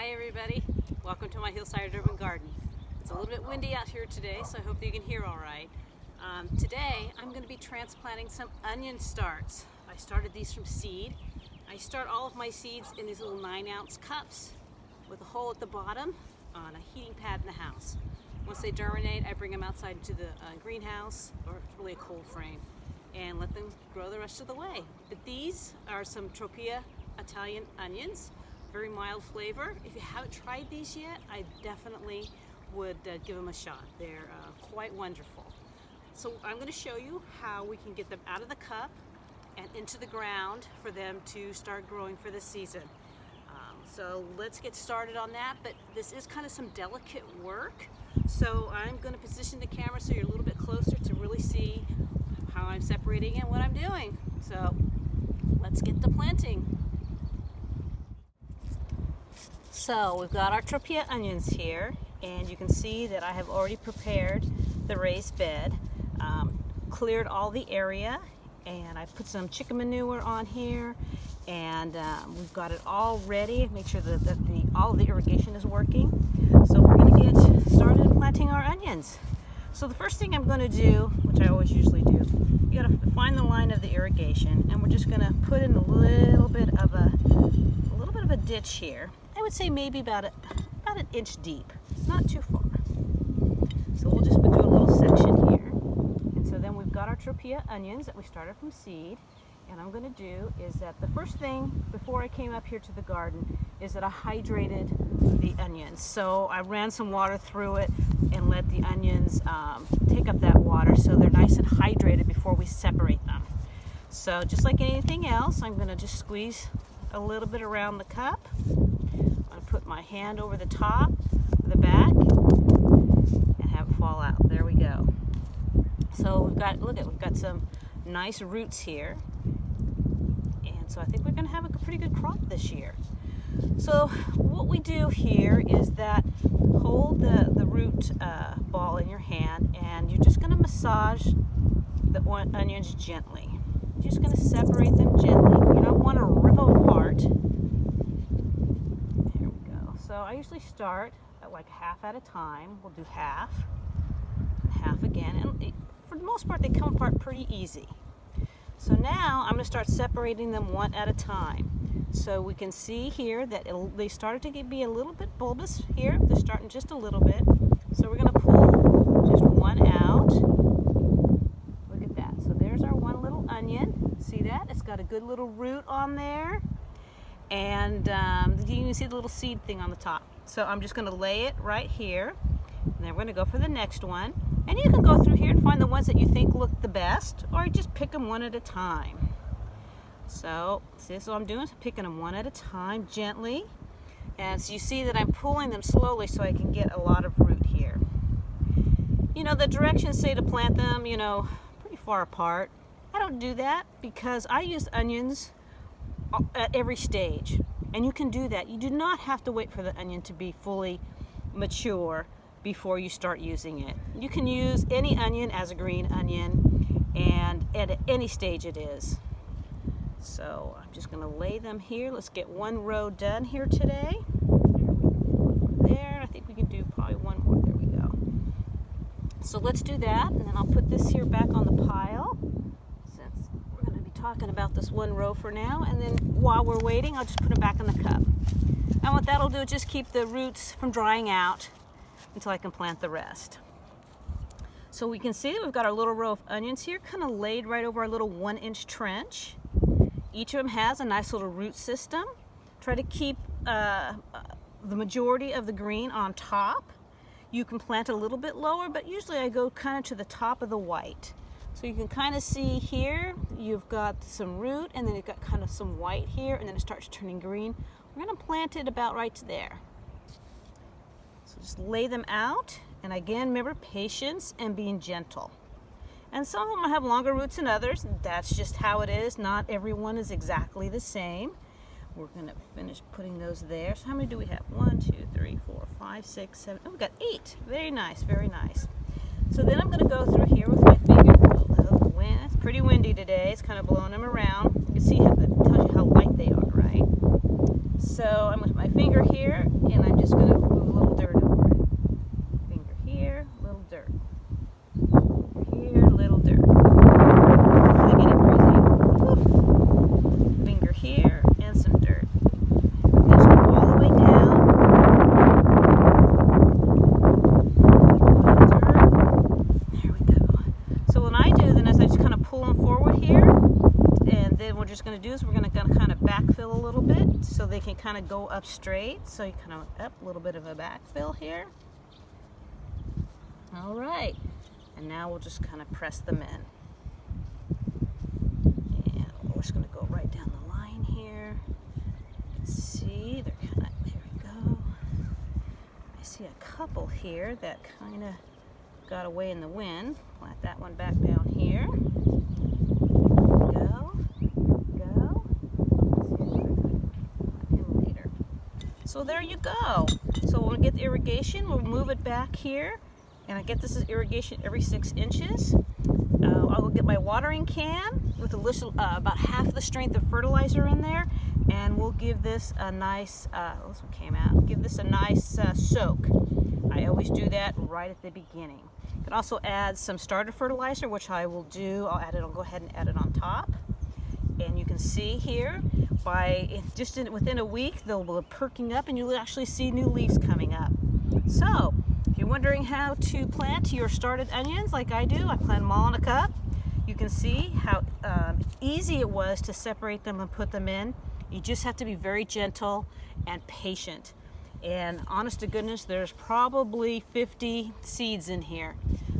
Hi everybody, welcome to my hillside urban garden. It's a little bit windy out here today, so I hope that you can hear all right. Today I'm going to be transplanting some onion starts. I started these from seed. I start all of my seeds in these little 9-ounce cups with a hole at the bottom on a heating pad in the house. Once they germinate, I bring them outside to the greenhouse, or it's really a cold frame, and let them grow the rest of the way. But these are some Tropea Italian onions. Very mild flavor. If you haven't tried these yet, I definitely would give them a shot. They're quite wonderful. So I'm going to show you how we can get them out of the cup and into the ground for them to start growing for the season. So let's get started on that, but this is kind of some delicate work. So I'm going to position the camera so you're a little bit closer to really see how I'm separating and what I'm doing. So let's get to planting. So we've got our Tropea onions here, and you can see that I have already prepared the raised bed, cleared all the area, and I put some chicken manure on here, and we've got it all ready. Make sure that all of the irrigation is working. So we're going to get started planting our onions. So the first thing I'm going to do, which I always usually do, you got to find the line of the irrigation, and we're just going to put in a little bit of a ditch here. I would say maybe about an inch deep, not too far. So we'll just do a little section here. And so then we've got our Tropea onions that we started from seed. And I'm going to do is that the first thing before I came up here to the garden is that I hydrated the onions. So I ran some water through it and let the onions take up that water so they're nice and hydrated before we separate them. So just like anything else, I'm going to just squeeze a little bit around the cup. I'm going to put my hand over the top, the back, and have it fall out. There we go. So we've got some nice roots here. And so I think we're going to have a pretty good crop this year. So what we do here is that hold the root ball in your hand, and you're just going to massage the onions gently. You're just going to separate them gently. You don't want to rip them apart. There we go. So I usually start at like half at a time. We'll do half, and half again. And for the most part, they come apart pretty easy. So now I'm going to start separating them one at a time. So we can see here that they started to be a little bit bulbous here. They're starting just a little bit. So we're going to pull just one out. Look at that. So there's our one little onion. See that? It's got a good little root on there. And you can see the little seed thing on the top. So I'm just going to lay it right here. And then we're going to go for the next one. And you can go through here and find the ones that you think look the best, or just pick them one at a time. So this is what I'm doing, is picking them one at a time, gently. And so you see that I'm pulling them slowly so I can get a lot of root here. You know, the directions say to plant them, pretty far apart. I don't do that because I use onions at every stage. And you can do that. You do not have to wait for the onion to be fully mature before you start using it. You can use any onion as a green onion, and at any stage it is. So I'm just going to lay them here. Let's get one row done here today. There, I think we can do probably one more. There we go. So let's do that, and then I'll put this here back on the pile, since we're going to be talking about this one row for now. And then while we're waiting, I'll just put them back in the cup. And what that'll do is just keep the roots from drying out until I can plant the rest. So we can see that we've got our little row of onions here, kind of laid right over our little 1-inch trench. Each of them has a nice little root system. Try to keep the majority of the green on top. You can plant a little bit lower, but usually I go kind of to the top of the white. So you can kind of see here, you've got some root, and then you've got kind of some white here, and then it starts turning green. We're going to plant it about right to there. So just lay them out, and again, remember patience and being gentle. And some of them have longer roots than others. That's just how it is. Not everyone is exactly the same. We're going to finish putting those there. So how many do we have? 1, 2, 3, 4, 5, 6, 7. Oh, we've got 8. Very nice, very nice. So then I'm going to go through here with my finger. Oh, wind. It's pretty windy today. It's kind of blowing them around. You can see how that tells you how light they are, right? So I'm with my finger here, and I'm just going to move a little dirt over it. Finger here, little dirt. Here, little dirt. Really get it crazy. Woof. Finger here, and some dirt. Just go all the way down. There we go. So when I do then, I just kind of pull them forward here, and then what we're just going to do is we're going to kind of backfill a little bit so they can kind of go up straight. So you kind of up a little bit of a backfill here. All right, and now we'll just kind of press them in. And we're just going to go right down the line here. See, they're kind of, there we go. I see a couple here that kind of got away in the wind. Plant that one back down here. Go. So there you go. So when we get the irrigation, we'll move it back here. And I get this is irrigation every 6 inches. I will get my watering can with a little, about half the strength of fertilizer in there. And we'll give this a nice, this one came out, give this a nice soak. I always do that right at the beginning. You can also add some starter fertilizer, which I will do. I'll go ahead and add it on top. And you can see here, within a week, they'll be perking up and you'll actually see new leaves coming up. So, if you're wondering how to plant your started onions like I do, I plant them all in a cup. You can see how easy it was to separate them and put them in. You just have to be very gentle and patient. And honest to goodness, there's probably 50 seeds in here.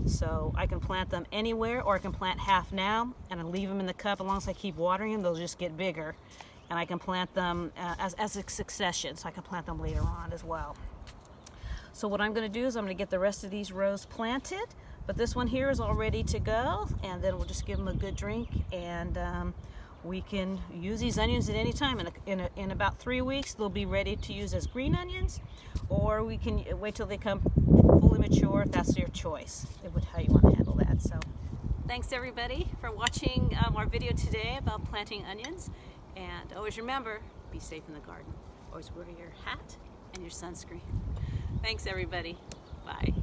So I can plant them anywhere, or I can plant half now and I leave them in the cup. As long as I keep watering them, they'll just get bigger. And I can plant them as a succession, so I can plant them later on as well. So what I'm going to do is I'm going to get the rest of these rows planted, but this one here is all ready to go, and then we'll just give them a good drink, and we can use these onions at any time. In about 3 weeks, they'll be ready to use as green onions, or we can wait till they come fully mature if that's your choice, how you want to handle that. So thanks everybody for watching our video today about planting onions, and always remember, be safe in the garden. Always wear your hat and your sunscreen. Thanks everybody. Bye.